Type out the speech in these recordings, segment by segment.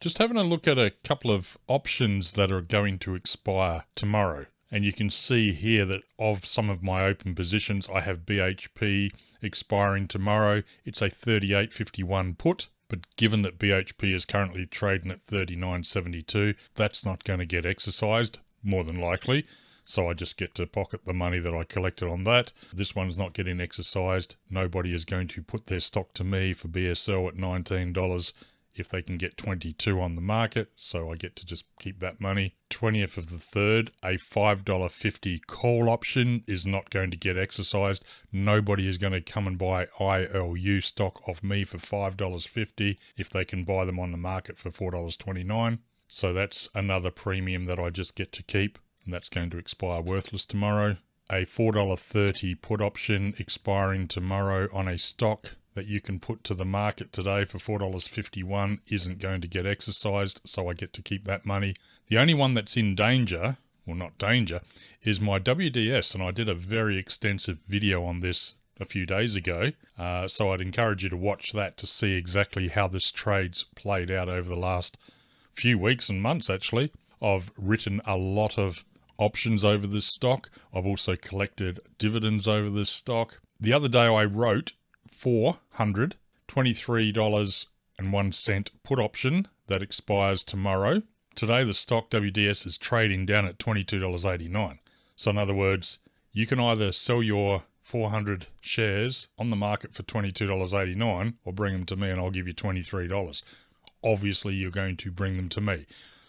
Just having a look at a couple of options that are going to expire tomorrow. And you can see here that of some of my open positions, I have BHP expiring tomorrow. It's a 38.51 put. But given that BHP is currently trading at 39.72, that's not going to get exercised, more than likely. So I just get to pocket the money that I collected on that. This one's not getting exercised. Nobody is going to put their stock to me for BSL at $19 if they can get 22 on the market. So I get to just keep that money. 20th of the 3rd, a $5.50 call option is not going to get exercised. Nobody is going to come and buy ILU stock off me for $5.50 if they can buy them on the market for $4.29. So that's another premium that I just get to keep, and that's going to expire worthless tomorrow. A $4.30 put option expiring tomorrow on a stock that you can put to the market today for $4.51 isn't going to get exercised, so I get to keep that money. The only one that's in danger, well not danger, is my WDS, and I did a very extensive video on this a few days ago, so I'd encourage you to watch that to see exactly how this trade's played out over the last few weeks and months actually. I've written a lot of options over this stock. I've also collected dividends over this stock. The other day I wrote $423.01 put option that expires tomorrow. Today the stock WDS is trading down at $22.89. So in other words, you can either sell your 400 shares on the market for $22.89 or bring them to me and I'll give you $23. Obviously you're going to bring them to me.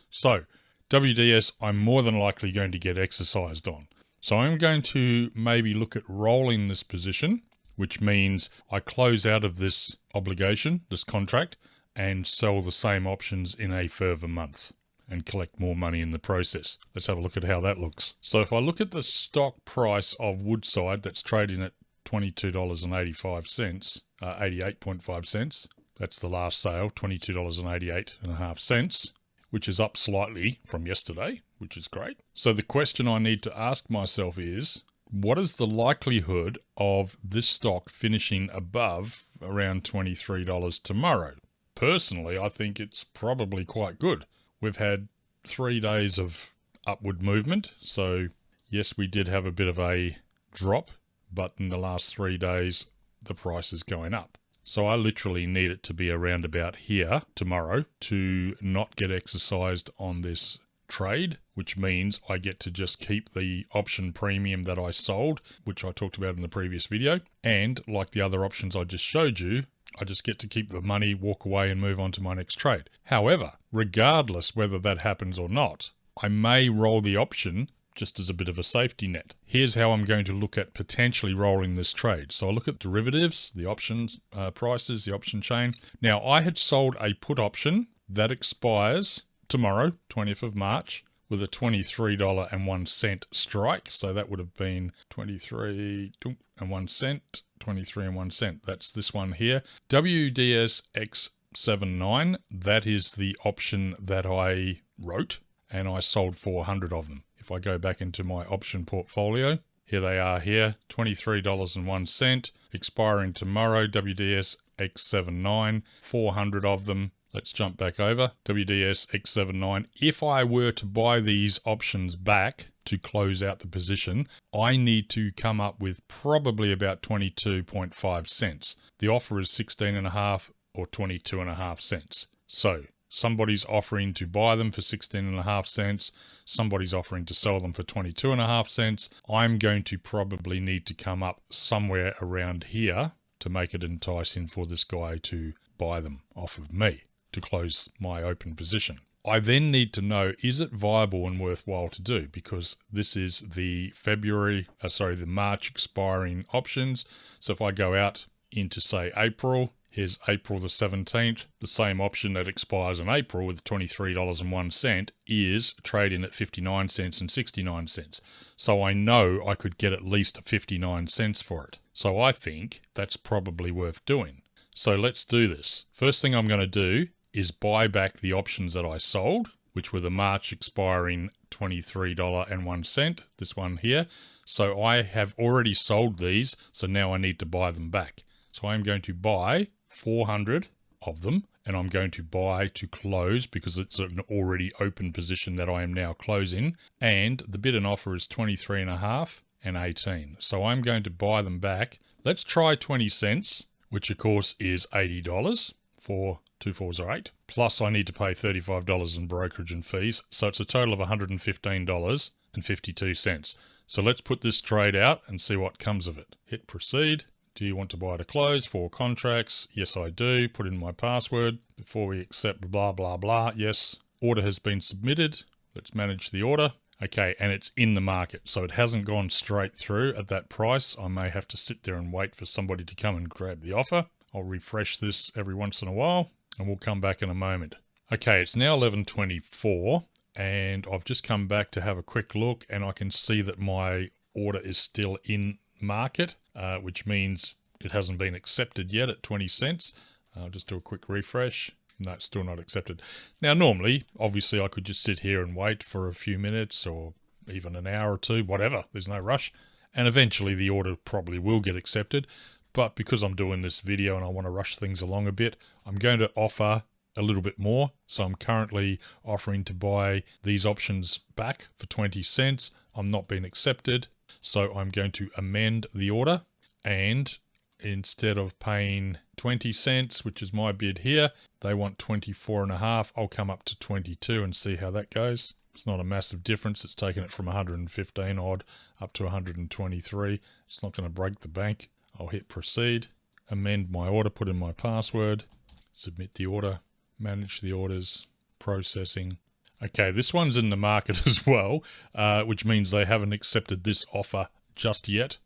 So WDS I'm more than likely going to get exercised on. So I'm going to maybe look at rolling this position, which means I close out of this obligation, this contract, and sell the same options in a further month and collect more money in the process. Let's have a look at how that looks. So if I look at the stock price of Woodside that's trading at $22.85, 88.5 cents, that's the last sale, $22.88.5, which is up slightly from yesterday, which is great. So the question I need to ask myself is, what is the likelihood of this stock finishing above around $23 tomorrow? Personally, I think it's probably quite good. We've had 3 days of upward movement. So yes, we did have a bit of a drop, but in the last 3 days, the price is going up. So I literally need it to be around about here tomorrow to not get exercised on this trade, which means I get to just keep the option premium that I sold, which I talked about in the previous video. And like the other options I just showed you, I just get to keep the money, walk away and move on to my next trade. However, regardless whether that happens or not, I may roll the option just as a bit of a safety net. Here's how I'm going to look at potentially rolling this trade. So I look at derivatives, the options prices, the option chain. Now I had sold a put option that expires tomorrow, 20th of March, with a $23.01 strike. So that would have been 23.01 cent, 23.01 cent. That's this one here. WDS X79, that is the option that I wrote, and I sold 400 of them. If I go back into my option portfolio, here they are here, $23.01, expiring tomorrow, WDS X79, 400 of them. Let's jump back over, WDS X79. If I were to buy these options back to close out the position, I need to come up with probably about 22.5 cents. The offer is 16.5 or 22.5 cents. So somebody's offering to buy them for 16.5 cents. Somebody's offering to sell them for 22.5 cents. I'm going to probably need to come up somewhere around here to make it enticing for this guy to buy them off of me to close my open position. I then need to know, is it viable and worthwhile to do? Because this is the the March expiring options. So if I go out into say April, here's April the 17th, the same option that expires in April with $23.01 is trading at 59 cents and 69 cents. So I know I could get at least 59 cents for it. So I think that's probably worth doing. So let's do this. First thing I'm going to do is buy back the options that I sold, which were the March expiring $23.01, this one here. So I have already sold these, so now I need to buy them back. So I'm going to buy 400 of them and I'm going to buy to close because it's an already open position that I am now closing. And the bid and offer is 23.5 and 18. So I'm going to buy them back. Let's try 20 cents, which of course is $80 for 2 4s are 8. Plus I need to pay $35 in brokerage and fees. So it's a total of $115.52. So let's put this trade out and see what comes of it. Hit proceed. Do you want to buy to close? 4 contracts. Yes, I do. Put in my password before we accept blah, blah, blah. Yes. Order has been submitted. Let's manage the order. Okay, and it's in the market. So it hasn't gone straight through at that price. I may have to sit there and wait for somebody to come and grab the offer. I'll refresh this every once in a while and we'll come back in a moment. Okay, it's now 11:24 and I've just come back to have a quick look and I can see that my order is still in market, which means it hasn't been accepted yet at 20 cents. I'll just do a quick refresh. No, it's still not accepted. Now, normally, obviously, I could just sit here and wait for a few minutes or even an hour or two, whatever. There's no rush. And eventually, the order probably will get accepted. But because I'm doing this video and I want to rush things along a bit, I'm going to offer a little bit more. So I'm currently offering to buy these options back for 20 cents. I'm not being accepted. So I'm going to amend the order, and instead of paying 20 cents, which is my bid here, they want 24.5. I'll come up to 22 and see how that goes. It's not a massive difference. It's taken it from 115 odd up to 123. It's not going to break the bank. I'll hit proceed, amend my order, put in my password, submit the order, manage the orders, processing. Okay, this one's in the market as well, which means they haven't accepted this offer just yet.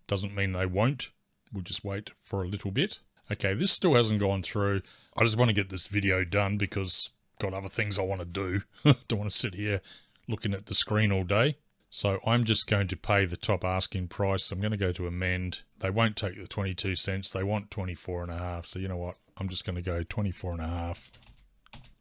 Doesn't mean they won't. We'll just wait for a little bit. Okay, this still hasn't gone through. I just want to get this video done because I've got other things I want to do. Don't want to sit here looking at the screen all day. So I'm just going to pay the top asking price. I'm going to go to amend. They won't take the 22 cents. They want 24.5. So you know what? I'm just going to go 24.5.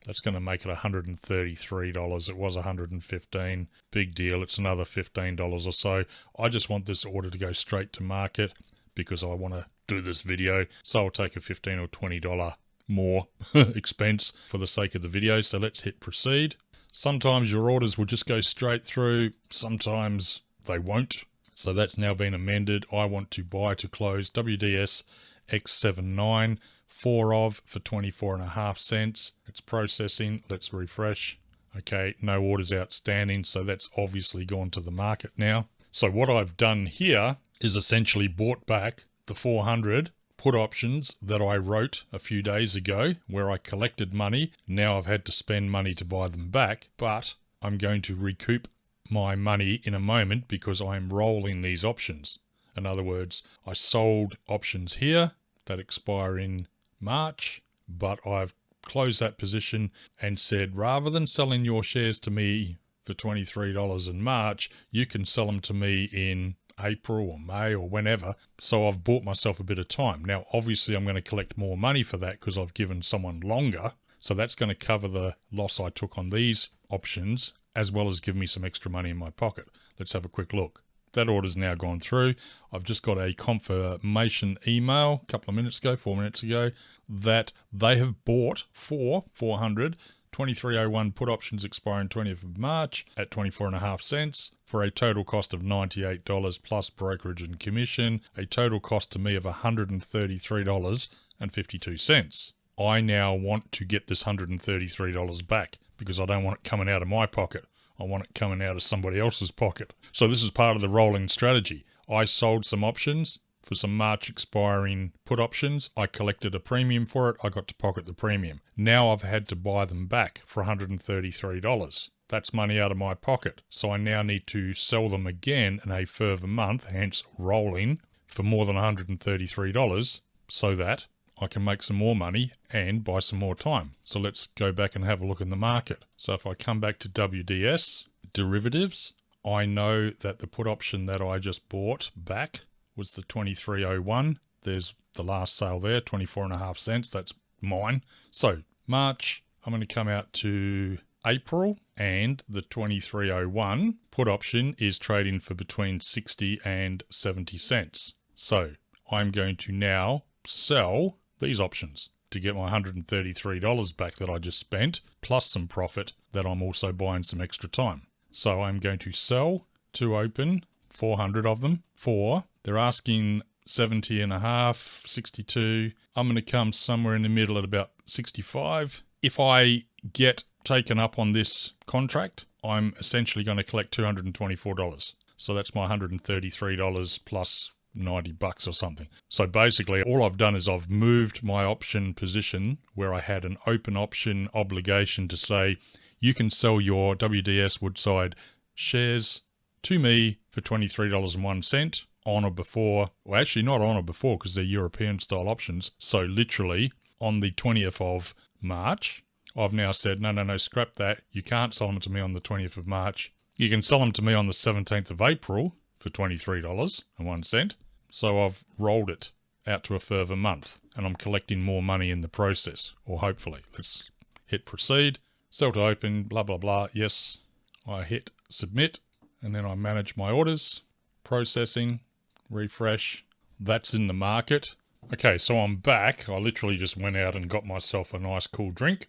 That's going to make it $133. It was $115. Big deal. It's another $15 or so. I just want this order to go straight to market because I want to do this video. So I'll take a $15 or $20 more expense for the sake of the video. So let's hit proceed. Sometimes your orders will just go straight through. Sometimes they won't. So that's now been amended. I want to buy to close WDS X79. 4 of for 24.5 cents. It's processing. Let's refresh. Okay, no orders outstanding, so that's obviously gone to the market now. So what I've done here is essentially bought back the 400 put options that I wrote a few days ago where I collected money. Now I've had to spend money to buy them back, but I'm going to recoup my money in a moment because I'm rolling these options. In other words, I sold options here that expire in March, but I've closed that position and said, rather than selling your shares to me for $23 in March, you can sell them to me in April or May or whenever. So I've bought myself a bit of time. Now, obviously, I'm going to collect more money for that because I've given someone longer. So that's going to cover the loss I took on these options, as well as give me some extra money in my pocket. Let's have a quick look. That order's now gone through. I've just got a confirmation email a couple of minutes ago, 4 minutes ago, that they have bought 400 2301 put options expiring 20th of March at 24.5 cents for a total cost of $98 plus brokerage and commission, a total cost to me of $133.52. I now want to get this $133 back because I don't want it coming out of my pocket. I want it coming out of somebody else's pocket. So this is part of the rolling strategy. I sold some options for some March expiring put options. I collected a premium for it. I got to pocket the premium. Now I've had to buy them back for $133. That's money out of my pocket. So I now need to sell them again in a further month, hence rolling, for more than $133 so that I can make some more money and buy some more time. So let's go back and have a look in the market. So if I come back to WDS derivatives, I know that the put option that I just bought back was the 2301. There's the last sale there, 24.5 cents. That's mine. So March, I'm going to come out to April, and the 2301 put option is trading for between 60 and 70 cents. So I'm going to now sell these options. to get my $133 back that I just spent, plus some profit that I'm also buying some extra time. So I'm going to sell to open 400 of them for, they're asking 70 and a half, 62. I'm going to come somewhere in the middle at about 65. If I get taken up on this contract, I'm essentially going to collect $224. So that's my $133 plus 90 bucks or something. So basically all I've done is I've moved my option position where I had an open option obligation to say, you can sell your WDS Woodside shares to me for $23.01 on or before, well actually not on or before because they're European style options. So literally on the 20th of March, I've now said, no, scrap that. You can't sell them to me on the 20th of March. You can sell them to me on the 17th of April for $23.01. So I've rolled it out to a further month and I'm collecting more money in the process, or hopefully. Let's hit proceed, sell to open, blah, blah, blah. Yes, I hit submit and then I manage my orders, processing, refresh. That's in the market. Okay, so I'm back. I literally just went out and got myself a nice cool drink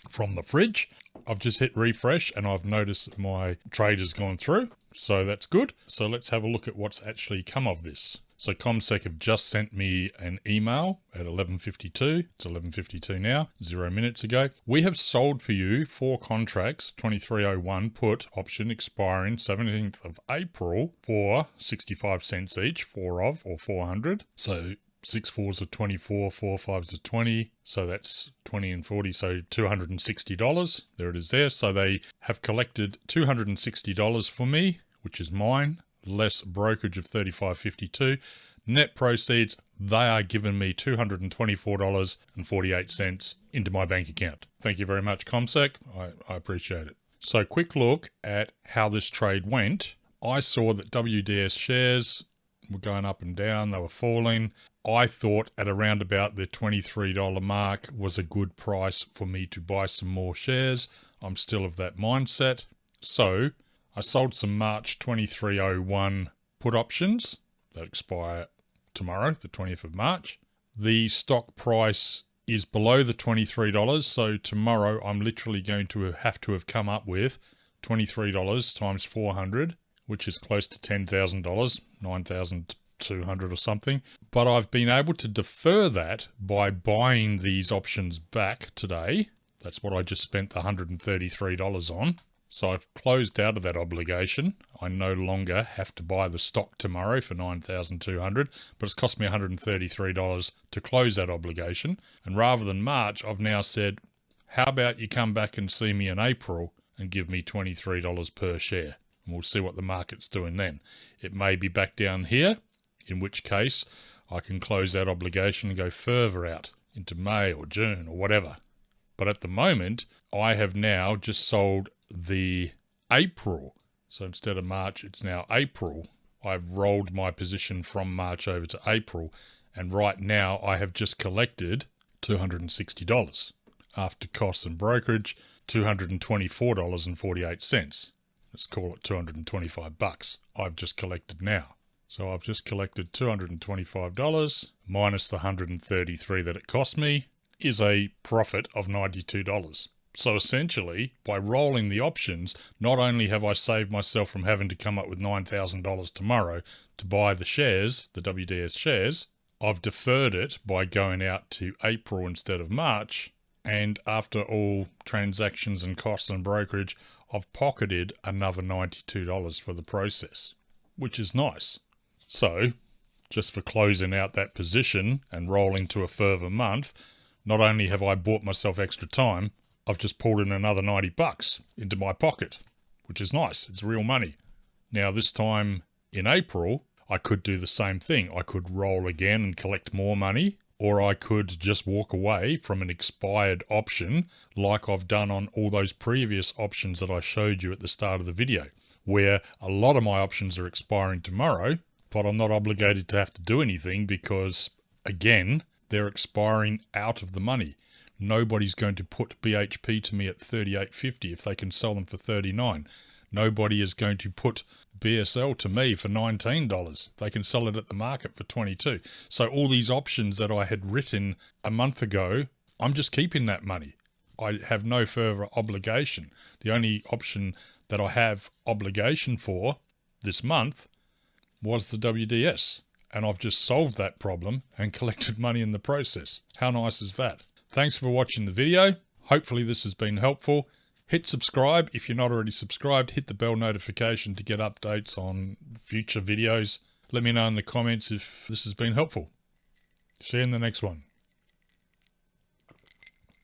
from the fridge. I've just hit refresh and I've noticed that my trade has gone through. So that's good. So let's have a look at what's actually come of this. So ComSec have just sent me an email at 11:52. It's 11:52 now, 0 minutes ago. We have sold for you 4 contracts, 2301 put option expiring 17th of April for 65 cents each, 4 of, or 400. So 6 4s are 24, 4 5s are 20. So that's 20 and 40, so $260. There it is there. So they have collected $260 for me, which is mine, less brokerage of $35.52. Net proceeds, they are giving me $224.48 into my bank account. Thank you very much, ComSec. I appreciate it. So quick look at how this trade went. I saw that WDS shares were going up and down. They were falling. I thought at around about the $23 mark was a good price for me to buy some more shares. I'm still of that mindset. So I sold some March 2301 put options that expire tomorrow, the 20th of March. The stock price is below the $23. So tomorrow I'm literally going to have come up with $23 times 400, which is close to $10,000, 9,200 or something. But I've been able to defer that by buying these options back today. That's what I just spent the $133 on. So I've closed out of that obligation. I no longer have to buy the stock tomorrow for $9,200, but it's cost me $133 to close that obligation. And rather than March, I've now said, how about you come back and see me in April and give me $23 per share? And we'll see what the market's doing then. It may be back down here, in which case I can close that obligation and go further out into May or June or whatever. But at the moment, I have now just sold the April. So instead of March, it's now April. I've rolled my position from March over to April. And right now I have just collected $260. After costs and brokerage, $224.48. Let's call it 225 bucks. I've just collected now. So I've just collected $225 minus the $133 that it cost me is a profit of $92. So essentially, by rolling the options, not only have I saved myself from having to come up with $9,000 tomorrow to buy the shares, the WDS shares, I've deferred it by going out to April instead of March. And after all transactions and costs and brokerage, I've pocketed another $92 for the process, which is nice. So, just for closing out that position and rolling to a further month, not only have I bought myself extra time, I've just pulled in another 90 bucks into my pocket, which is nice. It's real money. Now, this time in April, I could do the same thing. I could roll again and collect more money, or I could just walk away from an expired option like I've done on all those previous options that I showed you at the start of the video, where a lot of my options are expiring tomorrow, but I'm not obligated to have to do anything because, again, they're expiring out of the money. Nobody's going to put BHP to me at $38.50 if they can sell them for $39. Nobody is going to put BSL to me for $19. They can sell it at the market for $22. So all these options that I had written a month ago, I'm just keeping that money. I have no further obligation. The only option that I have obligation for this month was the WDS. And I've just solved that problem and collected money in the process. How nice is that? Thanks for watching the video. Hopefully this has been helpful. Hit subscribe if you're not already subscribed. Hit the bell notification to get updates on future videos. Let me know in the comments if this has been helpful. See you in the next one.